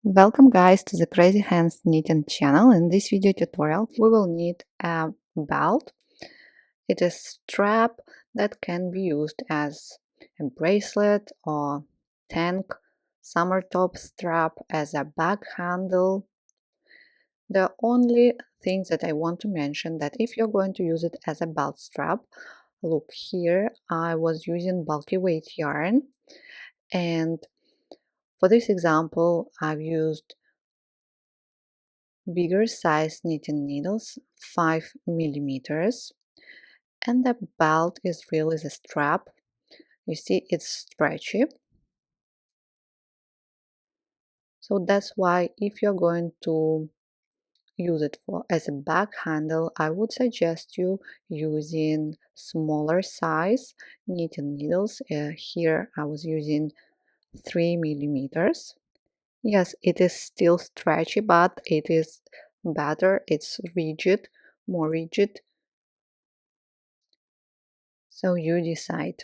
Welcome guys to the Crazy Hands Knitting channel. In this video tutorial we will knit a belt. It is strap that can be used as a bracelet or tank, summer top strap, as a bag handle. The only thing that I want to mention that if you're going to use it as a belt strap, look here, I was using bulky weight yarn, and for this example I've used bigger size knitting needles, 5 millimeters, and the belt is really the strap. You see it's stretchy, so that's why if you're going to use it for as a bag handle, I would suggest you using smaller size knitting needles. Here I was using 3 millimeters. Yes, it is still stretchy, but it is better, it's rigid, more rigid. So you decide.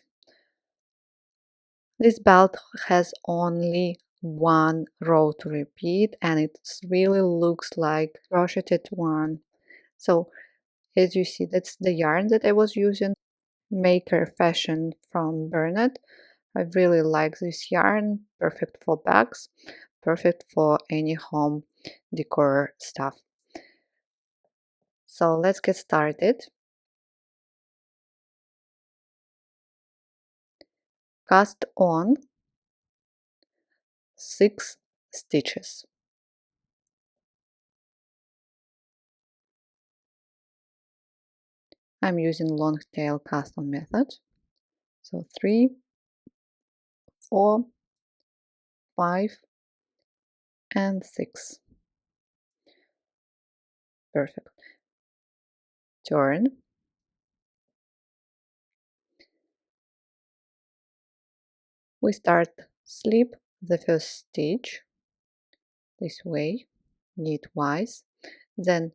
This belt has only one row to repeat and it really looks like crocheted one. So as you see, that's the yarn that I was using, Maker Fashion from Bernat. I really like this yarn, perfect for bags, perfect for any home decor stuff. So let's get started. Cast on 6 stitches. I'm using long tail cast on method. So 3, 4, 5, and 6. Perfect. Turn. We start slip the first stitch this way, knitwise, then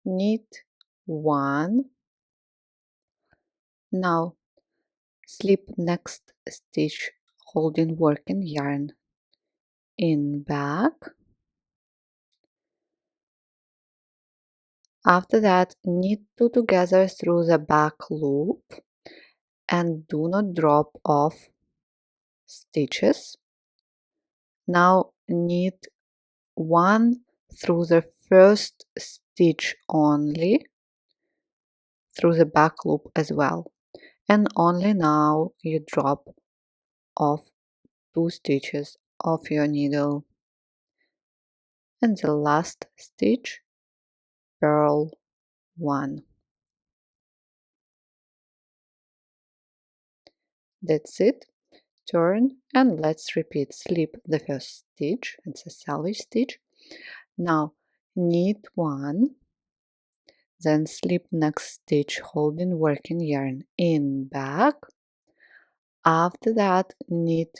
knit 1. Now slip next stitch holding working yarn in back. After that, knit 2 together through the back loop and do not drop off stitches. Now knit 1 through the first stitch only, through the back loop as well, and only now you drop off 2 stitches of your needle, and the last stitch, purl 1. That's it. Turn and let's repeat. Slip the first stitch, it's a selvage stitch. Now knit 1, then slip next stitch holding working yarn in back. After that, knit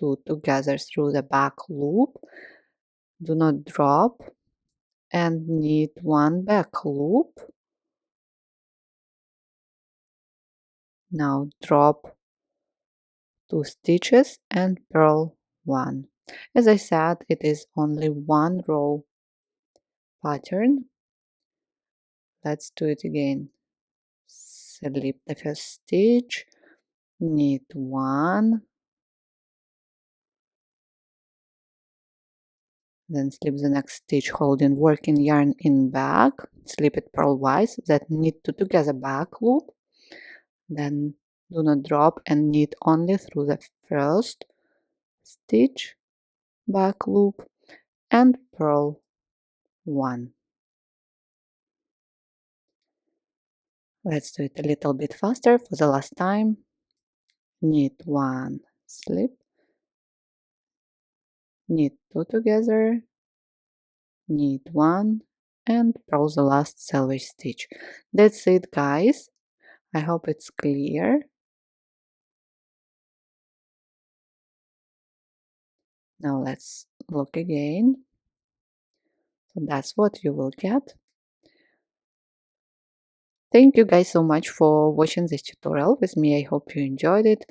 2 together through the back loop, do not drop, and knit 1 back loop. Now drop 2 stitches and purl 1. As I said, it is only 1 row pattern. Let's do it again. Slip the first stitch, knit 1, then slip the next stitch holding working yarn in back, slip it purlwise, then knit 2 together back loop, then do not drop and knit only through the first stitch, back loop, and purl 1. Let's do it a little bit faster for the last time. Knit 1, slip, knit 2 together, knit 1, and purl the last selvage stitch. That's it, guys. I hope it's clear. Now let's look again. So that's what you will get. Thank you guys so much for watching this tutorial with me. I hope you enjoyed it.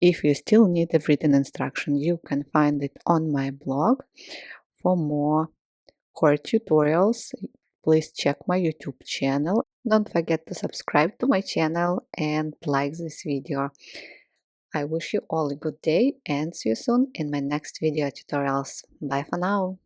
If you still need a written instruction, you can find it on my blog. For more core tutorials, please check my YouTube channel. Don't forget to subscribe to my channel and like this video. I wish you all a good day and see you soon in my next video tutorials. Bye for now.